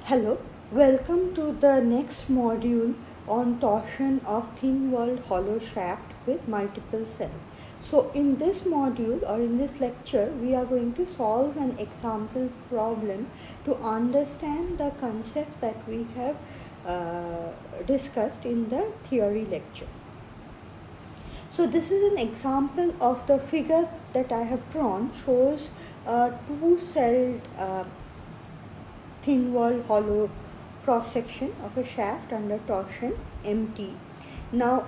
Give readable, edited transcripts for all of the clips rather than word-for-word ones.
Hello, welcome to the next module on torsion of thin-walled hollow shaft with multiple cells. So in this module or in this lecture, we are going to solve an example problem to understand the concepts that we have discussed in the theory lecture. So this is an example of the figure that I have drawn, shows a two-celled thin-walled hollow cross-section of a shaft under torsion MT. Now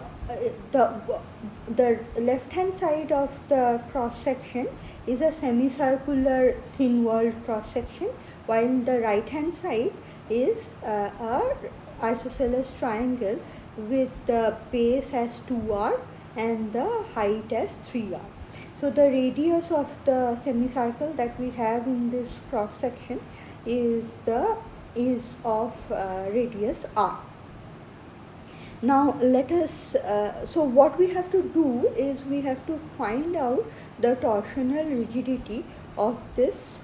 the left-hand side of the cross-section is a semicircular thin-walled cross-section, while the right-hand side is a isosceles triangle with the base as 2r and the height as 3r. So the radius of the semicircle that we have in this cross section is of radius r. Now let us, so what we have to do is we have to find out the torsional rigidity of this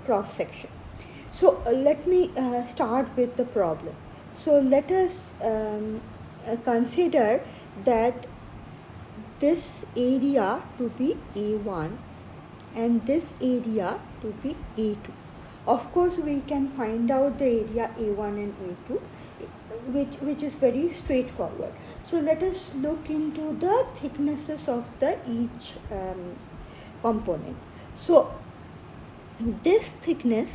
cross section. So let me start with the problem. So let us consider that this area to be A1 and this area to be A2. Of course, we can find out the area A1 and A2, which is very straightforward. So let us look into the thicknesses of the each component. So this thickness,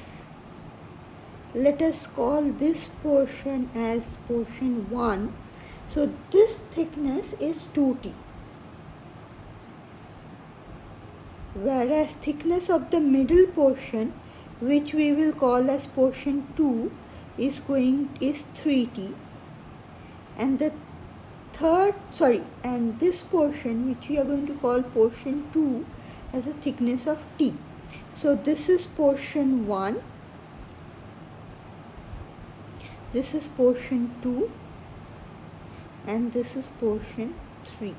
let us call this portion as portion 1. So this thickness is 2T. Whereas thickness of the middle portion, which we will call as portion 2, is 3T, and the and this portion, which we are going to call portion 2, has a thickness of T. So this is portion 1, this is portion 2, and this is portion 3.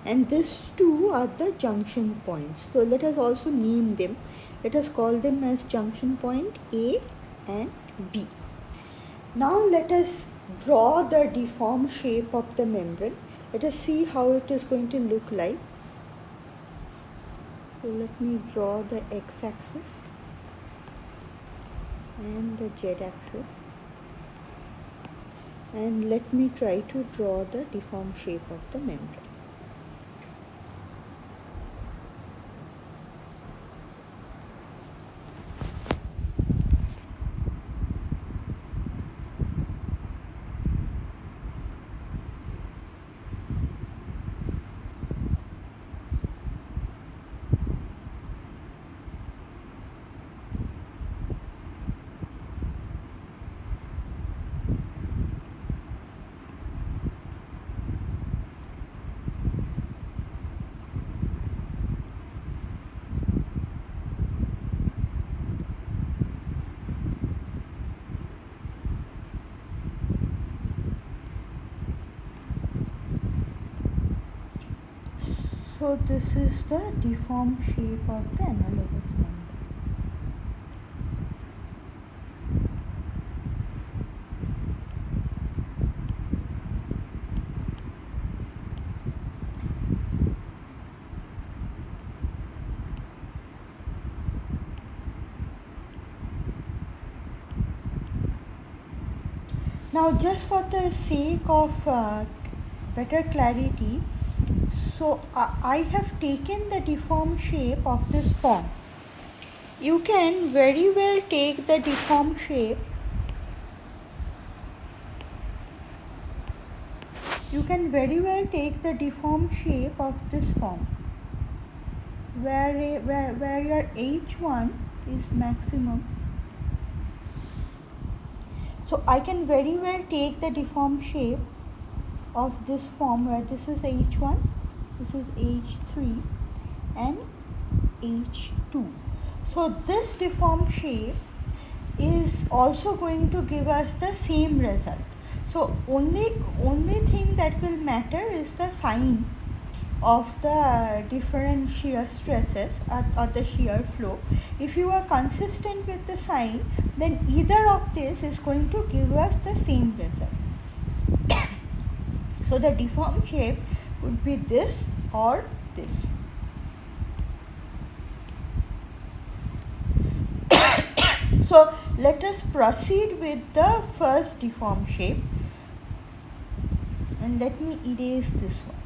And these two are the junction points. So let us also name them. Let us call them as junction point A and B. Now let us draw the deformed shape of the membrane. Let us see how it is going to look like. So let me draw the x-axis and the z-axis. And let me try to draw the deformed shape of the membrane. So this is the deformed shape of the analogous membrane. Now just for the sake of better clarity, so I have taken the deformed shape of this form. You can very well take the deformed shape. You can very well take the deformed shape of this form, where your H1 is maximum. So I can very well take the deformed shape of this form where this is H1, this is H3 and H2. So this deformed shape is also going to give us the same result. So only thing that will matter is the sign of the different shear stresses or the shear flow. If you are consistent with the sign, then either of this is going to give us the same result. So the deformed shape could be this or this. So let us proceed with the first deformed shape, and let me erase this one.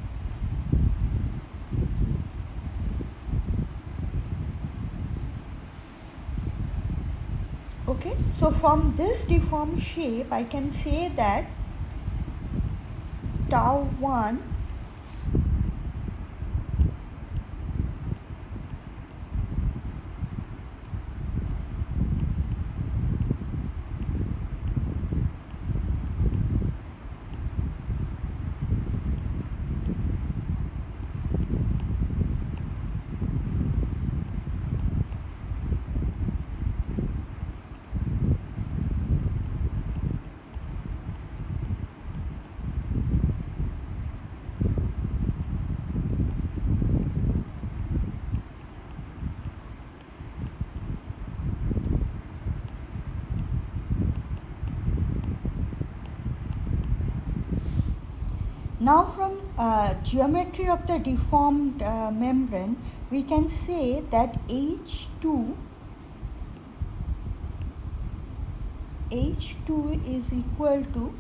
Okay, so from this deformed shape I can say that tau 1 Now from geometry of the deformed membrane, we can say that H2 is equal to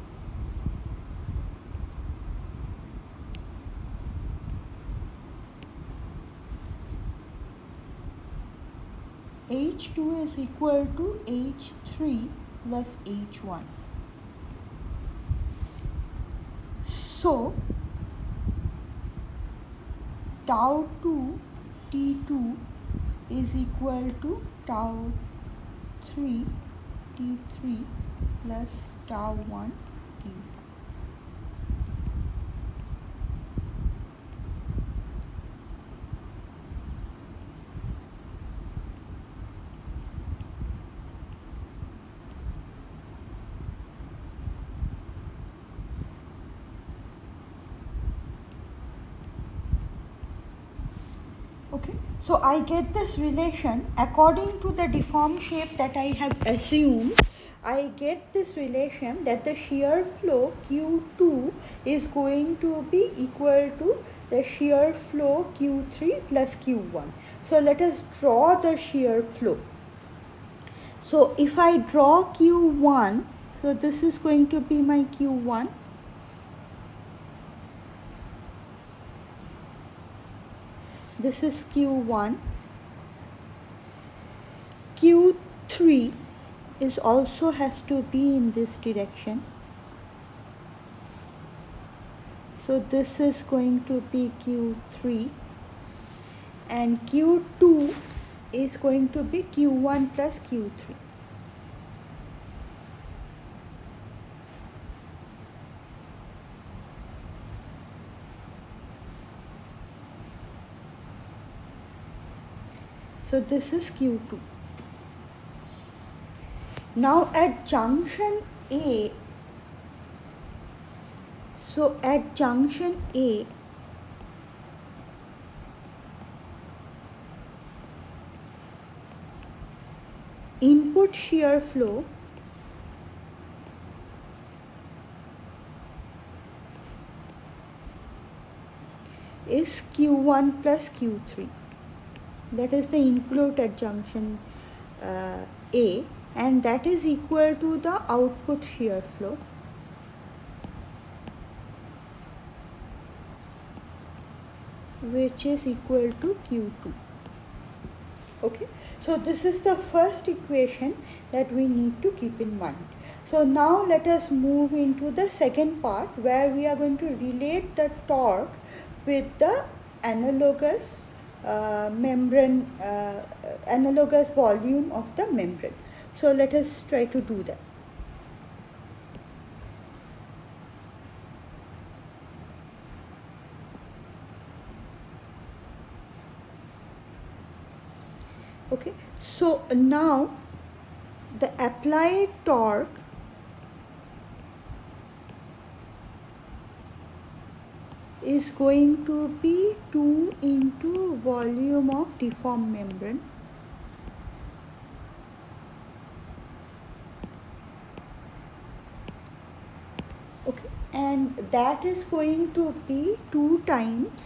H2 is equal to H3 plus H1. So tau 2 T2 is equal to tau 3 T3 plus tau 1 T1. Okay, so I get this relation according to the deformed shape that I have assumed. I get this relation that the shear flow Q2 is going to be equal to the shear flow Q3 plus Q1. So let us draw the shear flow. So if I draw Q1, so this is going to be my Q1. This is Q1. Q3 is also has to be in this direction. So this is going to be Q3, and Q2 is going to be Q1 plus Q3. So this is Q2. Now at junction A, so at junction A, input shear flow is Q1 plus Q3. That is the input at junction A, and that is equal to the output shear flow, which is equal to Q2. Okay, so this is the first equation that we need to keep in mind. So now let us move into the second part, where we are going to relate the torque with the analogous membrane, analogous volume of the membrane. So let us try to do that. Okay, so now the applied torque is going to be 2 into volume of deformed membrane. Okay, and that is going to be 2 times,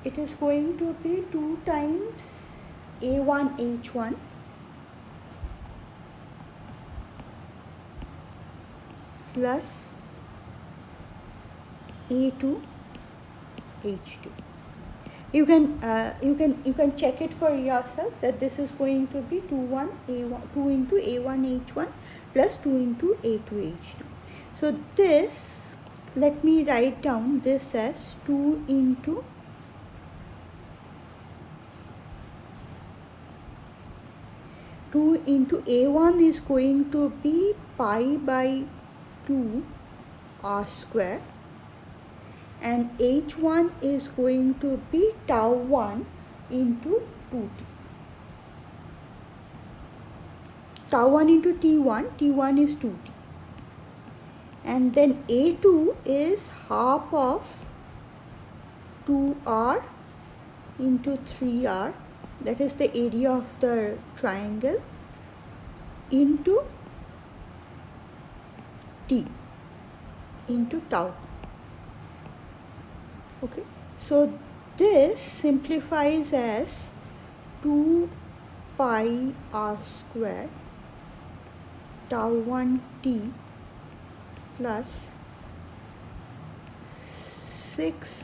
it is going to be 2 times A1H1 plus A2H2. You can check it for yourself that this is going to be 2 into A1H1 plus 2 into A2H2. So this, let me write down this as 2 into A1 is going to be pi by 2 r square, and H1 is going to be tau 1 into 2t. Tau 1 into T1 is 2t. And then A2 is half of 2r into 3r, that is the area of the triangle, into t into tau. Okay, so this simplifies as 2 pi r square tau 1 t plus 6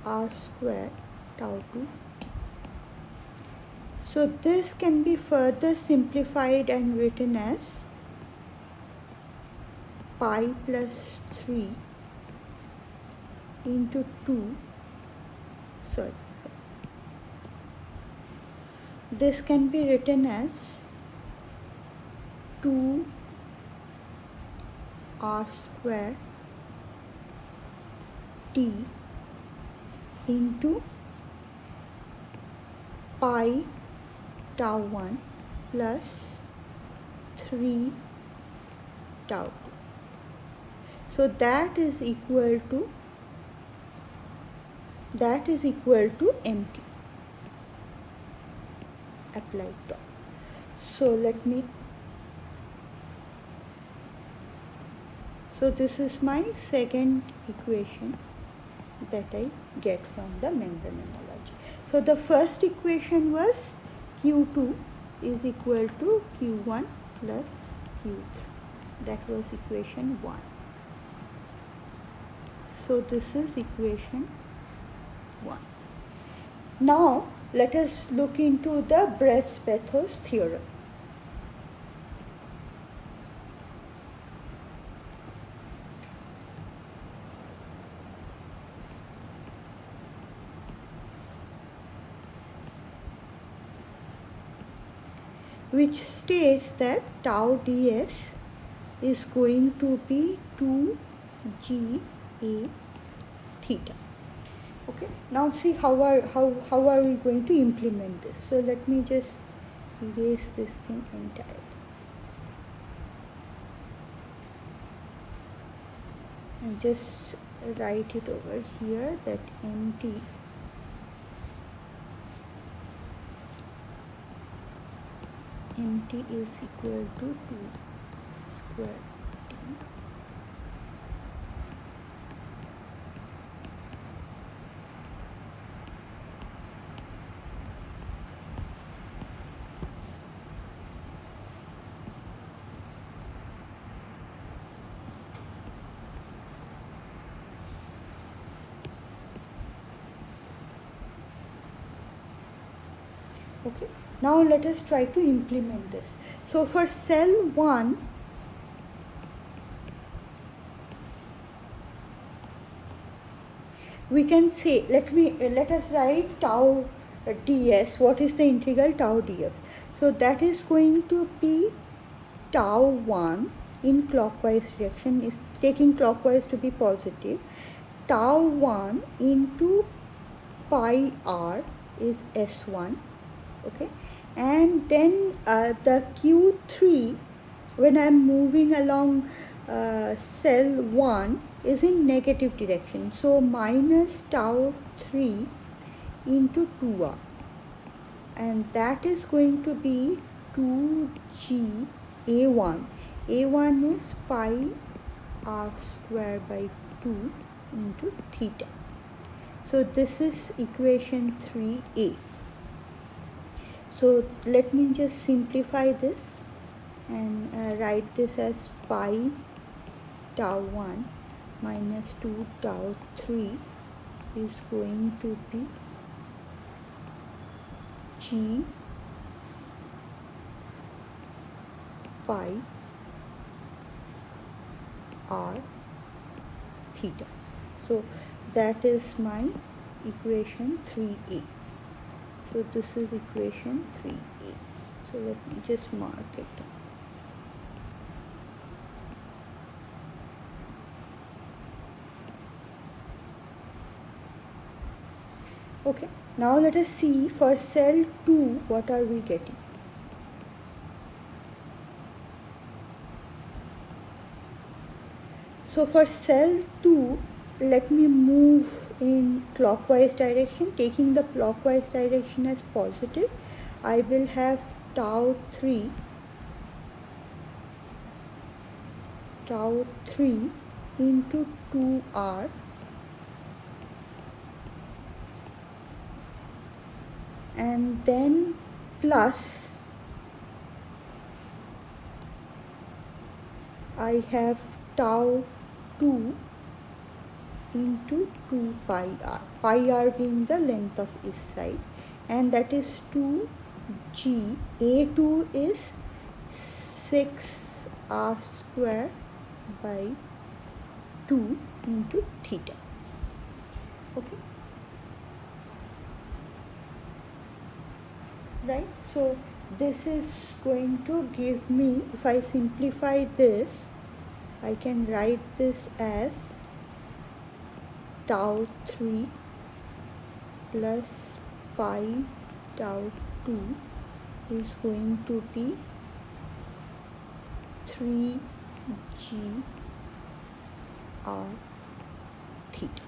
r square tau 2 t. So this can be further simplified and written as pi plus 3 into 2, this can be written as 2 r square t into pi tau 1 plus 3 tau 2. So that is equal to MT applied torque. So this is my second equation that I get from the membrane analogy. So the first equation was Q2 is equal to Q1 plus Q3. That was equation 1. So this is equation 1. Now let us look into the Bres-Bethes theorem. Which states that tau ds is going to be 2GA theta. Okay, now see how are we going to implement this. So let me just erase this thing entirely. And just write it over here that MT is equal to 2 square t Okay, now let us try to implement this. So for cell 1, we can say, let us write tau ds. What is the integral tau df? So that is going to be tau 1 in clockwise direction, is taking clockwise to be positive. Tau 1 into pi r is S1. Okay, and then the Q3, when I am moving along cell 1, is in negative direction. So minus tau 3 into 2r, and that is going to be 2g a1. a1 is pi r square by 2 into theta. So this is equation 3a. So let me just simplify this and write this as pi tau 1 minus 2 tau 3 is going to be g pi r theta. So that is my equation 3a. So this is equation 3a. So let me just mark it. Okay, now let us see for cell 2 what are we getting. So for cell 2, let me move in clockwise direction. Taking the clockwise direction as positive, I will have tau 3 into 2r and then plus I have tau 2 into 2 pi r being the length of each side, and that is 2g. a2 is 6r square by 2 into theta. Okay, right? So this is going to give me, if I simplify this, I can write this as tau 3 plus pi tau 2 is going to be 3g r theta.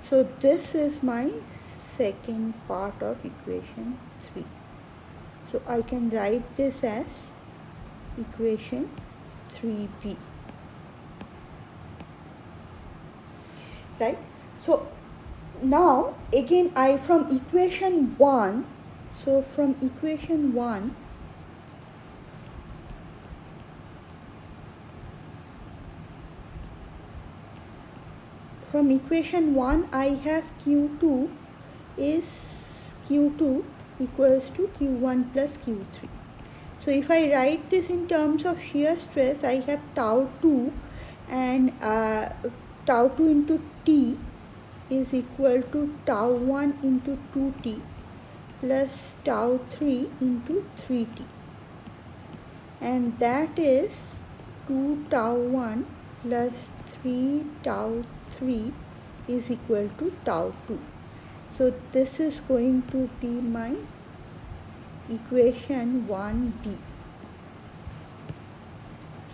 So this is my second part of equation 3. So I can write this as equation 3b. Right? So now again from equation 1, from equation 1, I have Q2 equals to Q1 plus Q3. So if I write this in terms of shear stress, I have tau 2 and tau 2 into T is equal to tau 1 into 2T plus tau 3 into 3T, and that is 2 tau 1 plus 3 tau 3 is equal to tau 2. So this is going to be my equation 1b.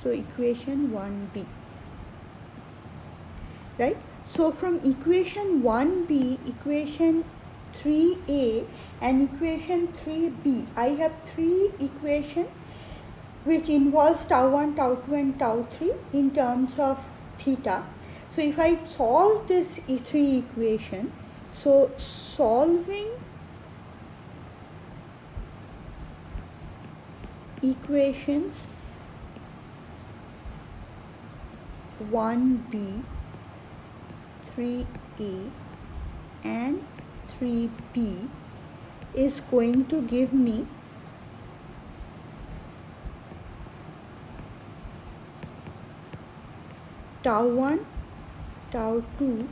So equation 1b, right? So from equation 1b, equation 3a and equation 3b, I have three equations which involves tau 1, tau 2 and tau 3 in terms of theta. So if I solve this three equation, so solving equations 1b, 3a and 3b is going to give me tau 1, tau 2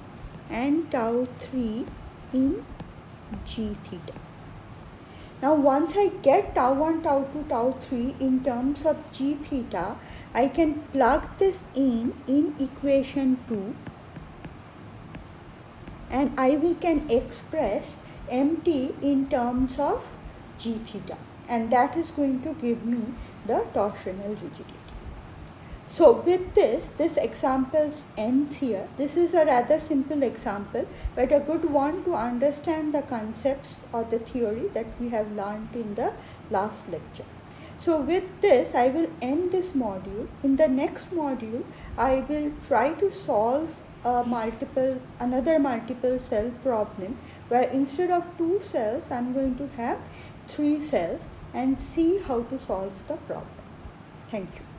and tau 3 in g theta. Now once I get tau 1, tau 2, tau 3 in terms of g theta, I can plug this in equation 2 and I can express mt in terms of g theta, and that is going to give me the torsional rigidity. So with this example ends here. This is a rather simple example, but a good one to understand the concepts or the theory that we have learned in the last lecture. So with this, I will end this module. In the next module, I will try to solve another multiple cell problem, where instead of 2 cells, I am going to have 3 cells, and see how to solve the problem. Thank you.